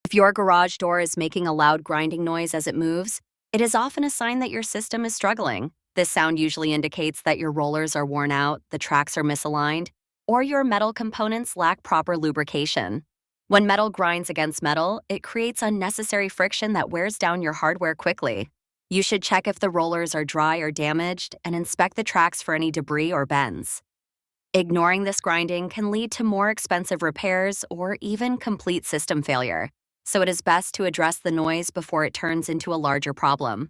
If your garage door is making a loud grinding noise as it moves, it is often a sign that your system is struggling. This sound usually indicates that your rollers are worn out, the tracks are misaligned, or your metal components lack proper lubrication. When metal grinds against metal, it creates unnecessary friction that wears down your hardware quickly. You should check if the rollers are dry or damaged and inspect the tracks for any debris or bends. Ignoring this grinding can lead to more expensive repairs or even complete system failure, so it is best to address the noise before it turns into a larger problem.